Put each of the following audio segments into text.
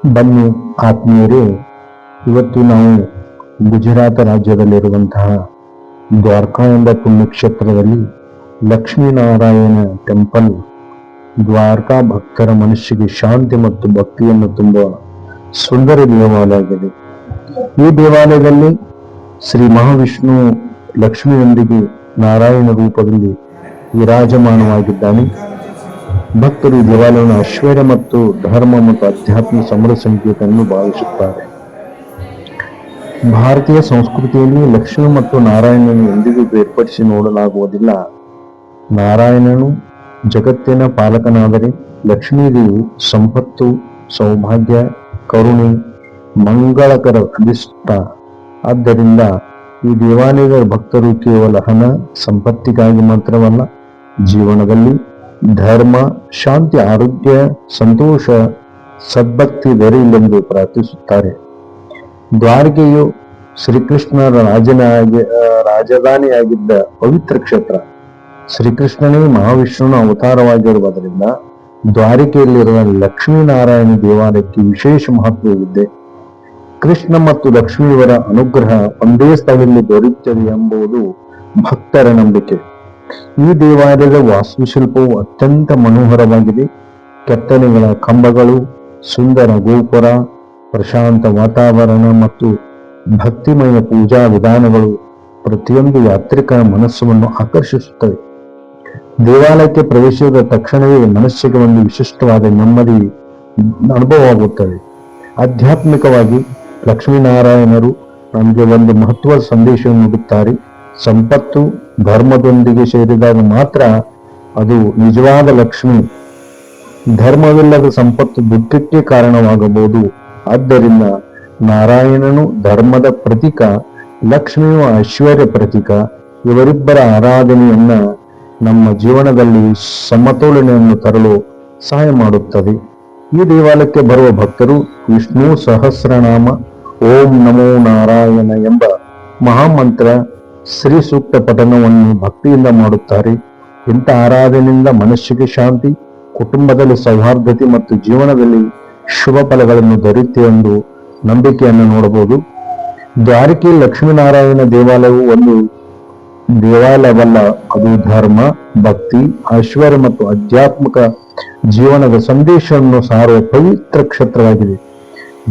ಬನ್ನಿ ಆತ್ಮೀಯರೇ, ಇವತ್ತು ನಾವು ಗುಜರಾತ್ ರಾಜ್ಯದಲ್ಲಿರುವಂತಹ ದ್ವಾರಕಾ ಎಂಬ ಪುಣ್ಯಕ್ಷೇತ್ರದಲ್ಲಿ ಲಕ್ಷ್ಮೀನಾರಾಯಣ ಟೆಂಪಲ್ ದ್ವಾರಕಾ ಭಕ್ತರ ಮನಸ್ಸಿಗೆ ಶಾಂತಿ ಮತ್ತು ಭಕ್ತಿಯನ್ನು ತುಂಬುವ ಸುಂದರ ದೇವಾಲಯವಿದೆ. ಈ ದೇವಾಲಯದಲ್ಲಿ ಶ್ರೀ ಮಹಾವಿಷ್ಣು ಲಕ್ಷ್ಮಿಯೊಂದಿಗೆ ನಾರಾಯಣ ರೂಪದಲ್ಲಿ ವಿರಾಜಮಾನವಾಗಿದ್ದಾನೆ. ಭಕ್ತರು ಈ ದೇವಾಲಯವನ್ನು ಐಶ್ವರ್ಯ ಮತ್ತು ಧರ್ಮ ಮತ್ತು ಅಧ್ಯಾತ್ಮ ಸಮರ ಸಂಕೇತವನ್ನು ಭಾವಿಸುತ್ತಾರೆ. ಭಾರತೀಯ ಸಂಸ್ಕೃತಿಯಲ್ಲಿ ಲಕ್ಷ್ಮಿ ಮತ್ತು ನಾರಾಯಣನು ಎಂದಿಗೂ ಬೇರ್ಪಡಿಸಿ ನೋಡಲಾಗುವುದಿಲ್ಲ. ನಾರಾಯಣನು ಜಗತ್ತಿನ ಪಾಲಕನಾದರೆ ಲಕ್ಷ್ಮೀದೇವಿ ಸಂಪತ್ತು, ಸೌಭಾಗ್ಯ, ಕರುಣೆ, ಮಂಗಳಕರ ಅಧಿಷ್ಠ. ಆದ್ದರಿಂದ ಈ ದೇವಾಲಯದ ಭಕ್ತರು ಕೇವಲ ಹಣ ಸಂಪತ್ತಿಗಾಗಿ ಮಾತ್ರವಲ್ಲ, ಜೀವನದಲ್ಲಿ ಧರ್ಮ, ಶಾಂತಿ, ಆರೋಗ್ಯ, ಸಂತೋಷ, ಸದ್ಭಕ್ತಿ ದೊರೆಯಲೆಂದು ಪ್ರಾರ್ಥಿಸುತ್ತಾರೆ. ದ್ವಾರಕೆಯು ಶ್ರೀಕೃಷ್ಣರ ರಾಜಧಾನಿಯಾಗಿದ್ದ ಪವಿತ್ರ ಕ್ಷೇತ್ರ. ಶ್ರೀಕೃಷ್ಣನೇ ಮಹಾವಿಷ್ಣುವಿನ ಅವತಾರವಾಗಿರುವುದರಿಂದ ದ್ವಾರಕೆಯಲ್ಲಿರುವ ಲಕ್ಷ್ಮೀನಾರಾಯಣ ದೇವಾಲಯಕ್ಕೆ ವಿಶೇಷ ಮಹತ್ವವಿದೆ. ಕೃಷ್ಣ ಮತ್ತು ಲಕ್ಷ್ಮಿಯವರ ಅನುಗ್ರಹ ಒಂದೇ ಸ್ಥಳದಲ್ಲಿ ದೊರೆಯುತ್ತದೆ ಎಂಬುದು ಭಕ್ತರ ನಂಬಿಕೆ. ಈ ದೇವಾಲಯದ ವಾಸ್ತುಶಿಲ್ಪವು ಅತ್ಯಂತ ಮನೋಹರವಾಗಿದೆ. ಕೆತ್ತನೆಗಳ ಕಂಬಗಳು, ಸುಂದರ ಗೋಪುರ, ಪ್ರಶಾಂತ ವಾತಾವರಣ ಮತ್ತು ಭಕ್ತಿಮಯ ಪೂಜಾ ವಿಧಾನಗಳು ಪ್ರತಿಯೊಂದು ಯಾತ್ರಿಕರ ಮನಸ್ಸನ್ನು ಆಕರ್ಷಿಸುತ್ತವೆ. ದೇವಾಲಯಕ್ಕೆ ಪ್ರವೇಶಿಸಿದ ತಕ್ಷಣವೇ ಮನಸ್ಸಿಗೆ ಒಂದು ವಿಶಿಷ್ಟವಾದ ನೆಮ್ಮದಿ ಅನುಭವವಾಗುತ್ತದೆ. ಆಧ್ಯಾತ್ಮಿಕವಾಗಿ ಲಕ್ಷ್ಮೀನಾರಾಯಣರು ನಮಗೆ ಒಂದು ಮಹತ್ವದ ಸಂದೇಶವನ್ನು ನೀಡುತ್ತಾರೆ. ಸಂಪತ್ತು ಧರ್ಮದೊಂದಿಗೆ ಸೇರಿದಾಗ ಮಾತ್ರ ಅದು ನಿಜವಾದ ಲಕ್ಷ್ಮಿ. ಧರ್ಮವಿಲ್ಲದ ಸಂಪತ್ತು ದುಃಖಕ್ಕೆ ಕಾರಣವಾಗಬಹುದು. ಆದ್ದರಿಂದ ನಾರಾಯಣನು ಧರ್ಮದ ಪ್ರತೀಕ, ಲಕ್ಷ್ಮಿಯು ಐಶ್ವರ್ಯ ಪ್ರತೀಕ. ಇವರಿಬ್ಬರ ಆರಾಧನೆಯನ್ನ ನಮ್ಮ ಜೀವನದಲ್ಲಿ ಸಮತೋಲನೆಯನ್ನು ತರಲು ಸಹಾಯ ಮಾಡುತ್ತದೆ. ಈ ದೇವಾಲಯಕ್ಕೆ ಬರುವ ಭಕ್ತರು ವಿಷ್ಣು ಸಹಸ್ರನಾಮ, ಓಂ ನಮೋ ನಾರಾಯಣ ಎಂಬ ಮಹಾಮಂತ್ರ, ಶ್ರೀ ಸೂಕ್ತ ಪಠಣವನ್ನು ಭಕ್ತಿಯಿಂದ ಮಾಡುತ್ತಾರೆ. ಇಂಥ ಆರಾಧನೆಯಿಂದ ಮನಸ್ಸಿಗೆ ಶಾಂತಿ, ಕುಟುಂಬದಲ್ಲಿ ಸೌಹಾರ್ದತೆ ಮತ್ತು ಜೀವನದಲ್ಲಿ ಶುಭ ಫಲಗಳನ್ನು ದೊರೆಯುತ್ತೆ ಎಂದು ನಂಬಿಕೆಯನ್ನು ನೋಡಬಹುದು. ದ್ವಾರಕೆ ಲಕ್ಷ್ಮೀನಾರಾಯಣ ದೇವಾಲಯವು ಒಂದು ದೇವಾಲಯವಲ್ಲ, ಅದು ಧರ್ಮ, ಭಕ್ತಿ, ಐಶ್ವರ್ಯ ಮತ್ತು ಆಧ್ಯಾತ್ಮಿಕ ಜೀವನದ ಸಂದೇಶವನ್ನು ಸಾರುವ ಪವಿತ್ರ ಕ್ಷೇತ್ರವಾಗಿದೆ.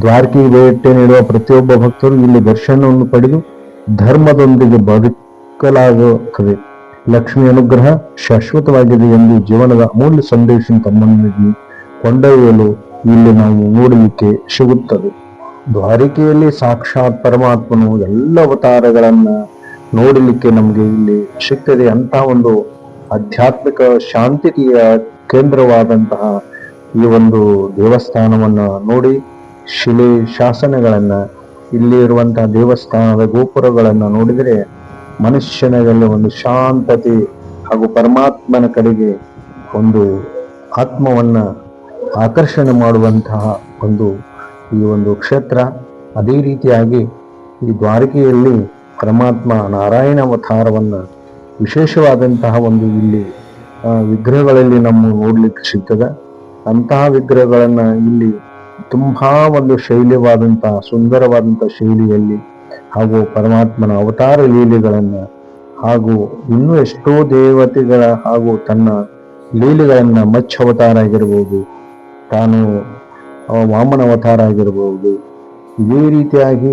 ದ್ವಾರಕೆಗೆ ಭೇಟಿ ನೀಡುವ ಪ್ರತಿಯೊಬ್ಬ ಭಕ್ತರು ಇಲ್ಲಿ ದರ್ಶನವನ್ನು ಪಡೆದು ಧರ್ಮದೊಂದಿಗೆ ಬದುಕಲಾಗುತ್ತದೆ. ಲಕ್ಷ್ಮಿ ಅನುಗ್ರಹ ಶಾಶ್ವತವಾಗಿದೆ ಎಂದು ಜೀವನದ ಅಮೂಲ್ಯ ಸಂದೇಶ ತಮ್ಮೊಂದಿಗೆ ಕೊಂಡೊಯ್ಯಲು ಇಲ್ಲಿ ನಾವು ನೋಡಲಿಕ್ಕೆ ಸಿಗುತ್ತದೆ. ದ್ವಾರಕೆಯಲ್ಲಿ ಸಾಕ್ಷಾತ್ ಪರಮಾತ್ಮನು ಎಲ್ಲ ಅವತಾರಗಳನ್ನ ನೋಡಲಿಕ್ಕೆ ನಮಗೆ ಇಲ್ಲಿ ಸಿಗ್ತದೆ. ಅಂತ ಒಂದು ಆಧ್ಯಾತ್ಮಿಕ ಶಾಂತಿಯ ಕೇಂದ್ರವಾದಂತಹ ಈ ಒಂದು ದೇವಸ್ಥಾನವನ್ನ ನೋಡಿ, ಶಿಲೆ ಶಾಸನಗಳನ್ನ, ಇಲ್ಲಿ ಇರುವಂತಹ ದೇವಸ್ಥಾನದ ಗೋಪುರಗಳನ್ನ ನೋಡಿದರೆ ಮನುಷ್ಯನಲ್ಲಿ ಒಂದು ಶಾಂತತೆ ಹಾಗೂ ಪರಮಾತ್ಮನ ಕಡೆಗೆ ಒಂದು ಆತ್ಮವನ್ನ ಆಕರ್ಷಣೆ ಮಾಡುವಂತಹ ಈ ಒಂದು ಕ್ಷೇತ್ರ. ಅದೇ ರೀತಿಯಾಗಿ ಈ ದ್ವಾರಕೆಯಲ್ಲಿ ಪರಮಾತ್ಮ ನಾರಾಯಣ ಅವತಾರವನ್ನ ವಿಶೇಷವಾದಂತಹ ಇಲ್ಲಿ ವಿಗ್ರಹಗಳಲ್ಲಿ ನಮ್ಮ ನೋಡ್ಲಿಕ್ಕೆ ಸಿಗ್ತದೆ. ಅಂತಹ ವಿಗ್ರಹಗಳನ್ನ ಇಲ್ಲಿ ತುಂಬಾ ಒಂದು ಶೈಲ್ಯವಾದಂತಹ ಸುಂದರವಾದಂತಹ ಶೈಲಿಯಲ್ಲಿ ಹಾಗೂ ಪರಮಾತ್ಮನ ಅವತಾರ ಲೀಲೆಗಳನ್ನ ಹಾಗೂ ಇನ್ನೂ ಎಷ್ಟೋ ದೇವತೆಗಳ ಹಾಗೂ ತನ್ನ ಲೀಲೆಗಳನ್ನ ಮಚ್ಚ ಅವತಾರ ಆಗಿರ್ಬೋದು, ತಾನು ವಾಮನ ಅವತಾರ ಆಗಿರಬಹುದು, ಇದೇ ರೀತಿಯಾಗಿ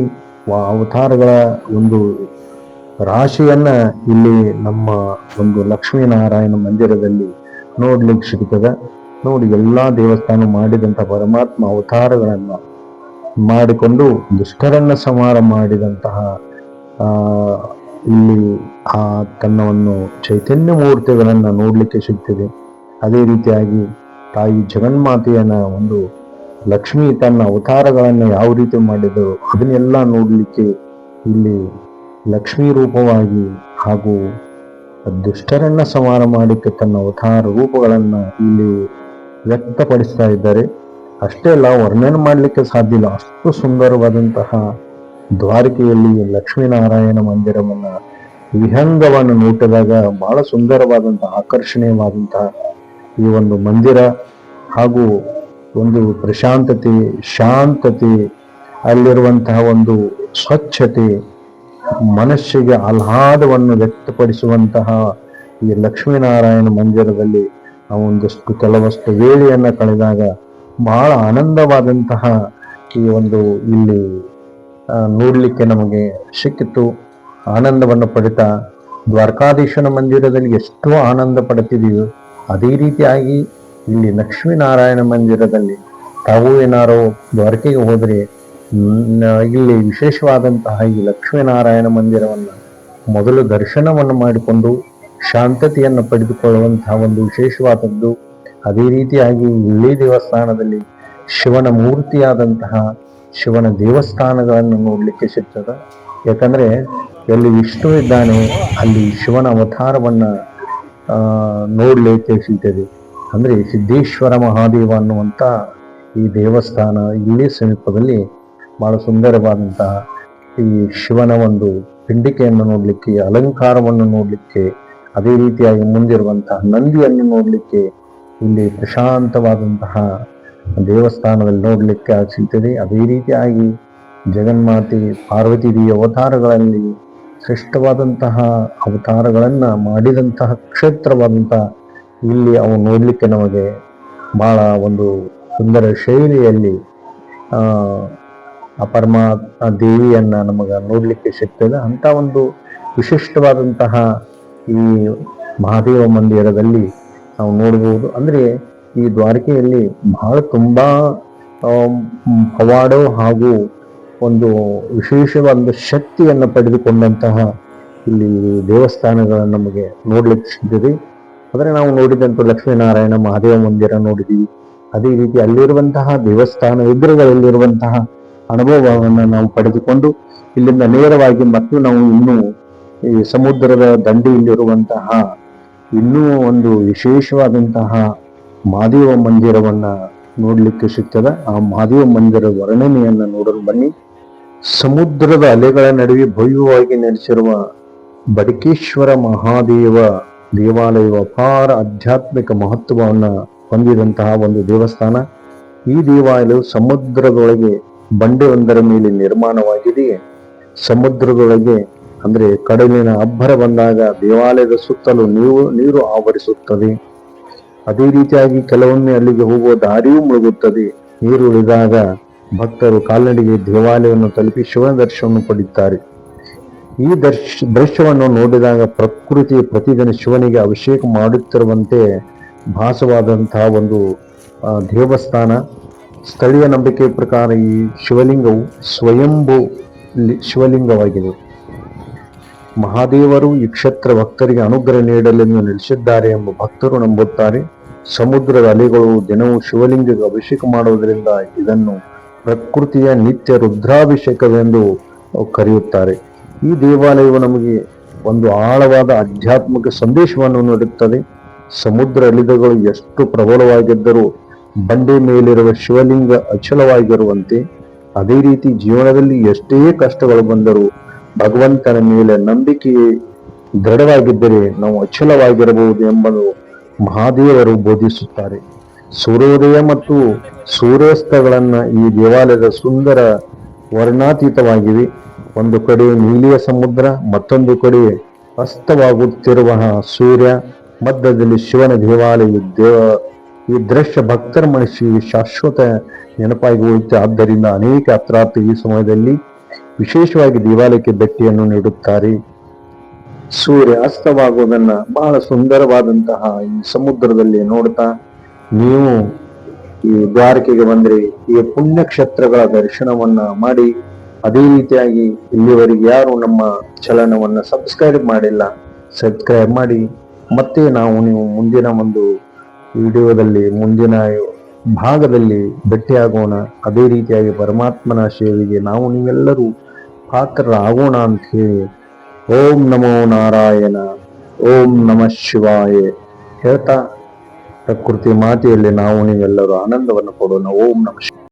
ಅವತಾರಗಳ ಒಂದು ರಾಶಿಯನ್ನ ಇಲ್ಲಿ ನಮ್ಮ ಒಂದು ಲಕ್ಷ್ಮೀನಾರಾಯಣ ಮಂದಿರದಲ್ಲಿ ನೋಡ್ಲಿಕ್ಕೆ ಸಿಗ್ತದೆ. ನೋಡಿ, ಎಲ್ಲಾ ದೇವಸ್ಥಾನ ಮಾಡಿದಂಥ ಪರಮಾತ್ಮ ಅವತಾರಗಳನ್ನ ಮಾಡಿಕೊಂಡು ದುಷ್ಟರನ್ನ ಸಂಹಾರ ಮಾಡಿದಂತಹ ಇಲ್ಲಿ ತನ್ನವನ್ನು ಚೈತನ್ಯ ಮೂರ್ತಿಗಳನ್ನ ನೋಡ್ಲಿಕ್ಕೆ ಸಿಗ್ತದೆ. ಅದೇ ರೀತಿಯಾಗಿ ತಾಯಿ ಜಗನ್ಮಾತೆಯನ್ನ ಒಂದು ಲಕ್ಷ್ಮಿ ತನ್ನ ಅವತಾರಗಳನ್ನ ಯಾವ ರೀತಿ ಮಾಡಿದರು ಅದನ್ನೆಲ್ಲ ನೋಡ್ಲಿಕ್ಕೆ ಇಲ್ಲಿ ಲಕ್ಷ್ಮೀ ರೂಪವಾಗಿ ಹಾಗೂ ದುಷ್ಟರನ್ನ ಸಂಹಾರ ಮಾಡಲಿಕ್ಕೆ ತನ್ನ ಅವತಾರ ರೂಪಗಳನ್ನ ಇಲ್ಲಿ ವ್ಯಕ್ತಪಡಿಸ್ತಾ ಇದ್ದಾರೆ. ಅಷ್ಟೇ ಅಲ್ಲ, ವರ್ಣನೆ ಮಾಡಲಿಕ್ಕೆ ಸಾಧ್ಯ ಇಲ್ಲ, ಅಷ್ಟು ಸುಂದರವಾದಂತಹ ದ್ವಾರಕೆಯಲ್ಲಿ ಲಕ್ಷ್ಮೀನಾರಾಯಣ ಮಂದಿರವನ್ನ ವಿಹಂಗವನ್ನು ನೋಟಿದಾಗ ಬಹಳ ಸುಂದರವಾದಂತಹ ಆಕರ್ಷಣೀಯವಾದಂತಹ ಈ ಒಂದು ಮಂದಿರ ಹಾಗೂ ಒಂದು ಪ್ರಶಾಂತತೆ, ಶಾಂತತೆ, ಅಲ್ಲಿರುವಂತಹ ಒಂದು ಸ್ವಚ್ಛತೆ, ಮನಸ್ಸಿಗೆ ಆಹ್ಲಾದವನ್ನು ವ್ಯಕ್ತಪಡಿಸುವಂತಹ ಈ ಲಕ್ಷ್ಮೀನಾರಾಯಣ ಮಂದಿರದಲ್ಲಿ ಆ ಒಂದಷ್ಟು ಕೆಲವಷ್ಟು ವೇಳೆಯನ್ನ ಕಳೆದಾಗ ಬಹಳ ಆನಂದವಾದಂತಹ ಈ ಒಂದು ಇಲ್ಲಿ ನೋಡ್ಲಿಕ್ಕೆ ನಮಗೆ ಸಿಕ್ಕಿತು. ಆನಂದವನ್ನು ಪಡಿತಾ ದ್ವಾರಕಾಧೀಶನ ಮಂದಿರದಲ್ಲಿ ಎಷ್ಟೋ ಆನಂದ ಪಡ್ತಿದೀವಿ, ಅದೇ ರೀತಿಯಾಗಿ ಇಲ್ಲಿ ಲಕ್ಷ್ಮೀನಾರಾಯಣ ಮಂದಿರದಲ್ಲಿ ತಾವು ಏನಾರೋ ದ್ವಾರಕೆಗೆ ಹೋದರೆ ಇಲ್ಲಿ ವಿಶೇಷವಾದಂತಹ ಈ ಲಕ್ಷ್ಮೀನಾರಾಯಣ ಮಂದಿರವನ್ನು ಮೊದಲು ದರ್ಶನವನ್ನು ಮಾಡಿಕೊಂಡು ಶಾಂತತೆಯನ್ನು ಪಡೆದುಕೊಳ್ಳುವಂತಹ ಒಂದು ವಿಶೇಷವಾದದ್ದು. ಅದೇ ರೀತಿಯಾಗಿ ಇಲ್ಲಿ ದೇವಸ್ಥಾನದಲ್ಲಿ ಶಿವನ ಮೂರ್ತಿಯಾದಂತಹ ಶಿವನ ದೇವಸ್ಥಾನಗಳನ್ನು ನೋಡ್ಲಿಕ್ಕೆ ಸಿಗ್ತದೆ. ಯಾಕಂದ್ರೆ ಎಲ್ಲಿ ವಿಷ್ಣು ಇದ್ದಾನೆ ಅಲ್ಲಿ ಶಿವನ ಅವತಾರವನ್ನ ನೋಡ್ಲಿಕ್ಕೆ ಸಿಗ್ತದೆ. ಅಂದ್ರೆ ಸಿದ್ದೇಶ್ವರ ಮಹಾದೇವ ಅನ್ನುವಂತ ಈ ದೇವಸ್ಥಾನ ಇಲ್ಲಿ ಸಮೀಪದಲ್ಲಿ ಬಹಳ ಸುಂದರವಾದಂತಹ ಈ ಶಿವನ ಒಂದು ಪಿಂಡಿಕೆಯನ್ನು ನೋಡ್ಲಿಕ್ಕೆ, ಅಲಂಕಾರವನ್ನು ನೋಡ್ಲಿಕ್ಕೆ, ಅದೇ ರೀತಿಯಾಗಿ ಮುಂದಿರುವಂತಹ ನಂದಿಯನ್ನು ನೋಡ್ಲಿಕ್ಕೆ ಇಲ್ಲಿ ಪ್ರಶಾಂತವಾದಂತಹ ದೇವಸ್ಥಾನದಲ್ಲಿ ನೋಡ್ಲಿಕ್ಕೆ ಸಿಗ್ತದೆ. ಅದೇ ರೀತಿಯಾಗಿ ಜಗನ್ಮಾತೆ ಪಾರ್ವತಿ ದೇವಿ ಅವತಾರಗಳಲ್ಲಿ ಶ್ರೇಷ್ಠವಾದಂತಹ ಅವತಾರಗಳನ್ನ ಮಾಡಿದಂತಹ ಕ್ಷೇತ್ರವಾದಂತಹ ಇಲ್ಲಿ ಅವು ನೋಡ್ಲಿಕ್ಕೆ ನಮಗೆ ಬಹಳ ಒಂದು ಸುಂದರ ಶೈಲಿಯಲ್ಲಿ ಆ ಪರಮಾತ್ಮ ದೇವಿಯನ್ನ ನಮಗ ನೋಡ್ಲಿಕ್ಕೆ ಸಿಗ್ತದೆ. ಅಂತ ಒಂದು ವಿಶಿಷ್ಟವಾದಂತಹ ಈ ಮಹಾದೇವ ಮಂದಿರದಲ್ಲಿ ನಾವು ನೋಡಬಹುದು. ಅಂದ್ರೆ ಈ ದ್ವಾರಕೆಯಲ್ಲಿ ಬಹಳ ತುಂಬಾ ಪವಾಡ ಹಾಗೂ ಒಂದು ವಿಶೇಷವಾದ ಶಕ್ತಿಯನ್ನು ಪಡೆದುಕೊಂಡಂತಹ ಇಲ್ಲಿ ದೇವಸ್ಥಾನಗಳನ್ನು ನಮಗೆ ನೋಡ್ಲಿಕ್ಕೆ ಸಿಗ್ತದೆ. ಆದರೆ ನಾವು ನೋಡಿದಂತ ಲಕ್ಷ್ಮೀನಾರಾಯಣ ಮಹಾದೇವ ಮಂದಿರ ನೋಡಿದೀವಿ. ಅದೇ ರೀತಿ ಅಲ್ಲಿರುವಂತಹ ದೇವಸ್ಥಾನ ವಿಗ್ರಹಗಳಲ್ಲಿರುವಂತಹ ಅನುಭವವನ್ನು ನಾವು ಪಡೆದುಕೊಂಡು ಇಲ್ಲಿಂದ ನೇರವಾಗಿ ಮತ್ತು ನಾವು ಇನ್ನೂ ಈ ಸಮುದ್ರದ ದಂಡೆಯಲ್ಲಿರುವಂತಹ ಇನ್ನೂ ಒಂದು ವಿಶೇಷವಾದಂತಹ ಮಹಾದೇವ ಮಂದಿರವನ್ನ ನೋಡ್ಲಿಕ್ಕೆ ಸಿಗ್ತದೆ. ಆ ಮಹಾದೇವ ಮಂದಿರ ವರ್ಣನೆಯನ್ನ ನೋಡಲು ಬನ್ನಿ. ಸಮುದ್ರದ ಅಲೆಗಳ ನಡುವೆ ಭವ್ಯವಾಗಿ ನೆಲೆಸಿರುವ ಬಡಕೇಶ್ವರ ಮಹಾದೇವ ದೇವಾಲಯವು ಅಪಾರ ಆಧ್ಯಾತ್ಮಿಕ ಮಹತ್ವವನ್ನು ಹೊಂದಿದಂತಹ ಒಂದು ದೇವಸ್ಥಾನ. ಈ ದೇವಾಲಯವು ಸಮುದ್ರದೊಳಗೆ ಬಂಡೆಯೊಂದರ ಮೇಲೆ ನಿರ್ಮಾಣವಾಗಿದೆ. ಸಮುದ್ರದೊಳಗೆ ಅಂದ್ರೆ ಕಡಲಿನ ಅಬ್ಬರ ಬಂದಾಗ ದೇವಾಲಯದ ಸುತ್ತಲೂ ನೀರು ಆವರಿಸುತ್ತದೆ. ಅದೇ ರೀತಿಯಾಗಿ ಕೆಲವೊಮ್ಮೆ ಅಲ್ಲಿಗೆ ಹೋಗುವ ದಾರಿಯೂ ಮುಳುಗುತ್ತದೆ. ನೀರು ಉಳಿದಾಗ ಭಕ್ತರು ಕಾಲ್ನಡಿಗೆ ದೇವಾಲಯವನ್ನು ತಲುಪಿ ಶಿವನ ದರ್ಶನವನ್ನು ಪಡೆಯುತ್ತಾರೆ. ಈ ದೃಶ್ಯವನ್ನು ನೋಡಿದಾಗ ಪ್ರಕೃತಿ ಪ್ರತಿದಿನ ಶಿವನಿಗೆ ಅಭಿಷೇಕ ಮಾಡುತ್ತಿರುವಂತೆ ಭಾಸವಾದಂತಹ ಒಂದು ದೇವಸ್ಥಾನ. ಸ್ಥಳೀಯ ನಂಬಿಕೆ ಪ್ರಕಾರ ಈ ಶಿವಲಿಂಗವು ಸ್ವಯಂಭೂ ಶಿವಲಿಂಗವಾಗಿದೆ. ಮಹಾದೇವರು ಈ ಕ್ಷೇತ್ರ ಭಕ್ತರಿಗೆ ಅನುಗ್ರಹ ನೀಡಲೆಂದು ನೆಲೆಸಿದ್ದಾರೆ ಎಂಬ ಭಕ್ತರು ನಂಬುತ್ತಾರೆ. ಸಮುದ್ರದ ಅಲೆಗಳು ದಿನವೂ ಶಿವಲಿಂಗಕ್ಕೆ ಅಭಿಷೇಕ ಮಾಡುವುದರಿಂದ ಇದನ್ನು ಪ್ರಕೃತಿಯ ನಿತ್ಯ ರುದ್ರಾಭಿಷೇಕವೆಂದು ಕರೆಯುತ್ತಾರೆ. ಈ ದೇವಾಲಯವು ನಮಗೆ ಒಂದು ಆಳವಾದ ಆಧ್ಯಾತ್ಮಿಕ ಸಂದೇಶವನ್ನು ನೀಡುತ್ತದೆ. ಸಮುದ್ರ ಅಲೆಗಳು ಎಷ್ಟು ಪ್ರಬಲವಾಗಿದ್ದರೂ ಬಂಡೆ ಮೇಲಿರುವ ಶಿವಲಿಂಗ ಅಚಲವಾಗಿರುವಂತೆ, ಅದೇ ರೀತಿ ಜೀವನದಲ್ಲಿ ಎಷ್ಟೇ ಕಷ್ಟಗಳು ಬಂದರೂ ಭಗವಂತನ ಮೇಲೆ ನಂಬಿಕೆ ದೃಢವಾಗಿದ್ದರೆ ನಾವು ಅಚಲವಾಗಿರಬಹುದು ಎಂಬುದು ಮಹಾದೇವರು ಬೋಧಿಸುತ್ತಾರೆ. ಸೂರ್ಯೋದಯ ಮತ್ತು ಸೂರ್ಯಾಸ್ತಗಳನ್ನ ಈ ದೇವಾಲಯದ ಸುಂದರ ವರ್ಣಾತೀತವಾಗಿವೆ. ಒಂದು ಕಡೆ ನೀಲಿಯ ಸಮುದ್ರ, ಮತ್ತೊಂದು ಕಡೆ ಅಸ್ತವಾಗುತ್ತಿರುವ ಸೂರ್ಯ, ಮಧ್ಯದಲ್ಲಿ ಶಿವನ ದೇವಾಲಯ. ಈ ದೃಶ್ಯ ಭಕ್ತರ ಮನಸ್ಸಿಗೆ ಶಾಶ್ವತ ನೆನಪಾಗಿ ಉಳಿಯುತ್ತೆ. ಆದ್ದರಿಂದ ಅನೇಕ ಯಾತ್ರಾರ್ಥಿ ಈ ಸಮಯದಲ್ಲಿ ವಿಶೇಷವಾಗಿ ದೇವಾಲಯಕ್ಕೆ ಭೇಟಿಯನ್ನು ನೀಡುತ್ತಾರೆ. ಸೂರ್ಯ ಅಸ್ತವಾಗುವುದನ್ನ ಬಹಳ ಸುಂದರವಾದಂತಹ ಈ ಸಮುದ್ರದಲ್ಲಿ ನೋಡ್ತಾ ನೀವು ಈ ದ್ವಾರಕೆಗೆ ಬಂದ್ರೆ ಈ ಪುಣ್ಯಕ್ಷೇತ್ರಗಳ ದರ್ಶನವನ್ನ ಮಾಡಿ, ಅದೇ ರೀತಿಯಾಗಿ ಇಲ್ಲಿವರೆಗೆ ಯಾರು ನಮ್ಮ ಚಲನವನ್ನ ಸಬ್ಸ್ಕ್ರೈಬ್ ಮಾಡಿಲ್ಲ, ಸಬ್ಸ್ಕ್ರೈಬ್ ಮಾಡಿ. ಮತ್ತೆ ನೀವು ಮುಂದಿನ ಒಂದು ವಿಡಿಯೋದಲ್ಲಿ ಮುಂದಿನ ಭಾಗದಲ್ಲಿ ಭೇಟಿಯಾಗೋಣ. ಅದೇ ರೀತಿಯಾಗಿ ಪರಮಾತ್ಮನ ಸೇವೆಗೆ ನೀವೆಲ್ಲರೂ ಪಾತ್ರರಾಗೋಣ ಅಂತ ಹೇಳಿ ಓಂ ನಮೋ ನಾರಾಯಣ, ಓಂ ನಮಃ ಶಿವಾಯ ಹೇಳ್ತಾ ಪ್ರಕೃತಿ ಮಾತೆಯಲ್ಲಿ ನೀವೆಲ್ಲರೂ ಆನಂದವನ್ನು ಕೊಡೋಣ. ಓಂ ನಮಃ ಶಿವಾಯ.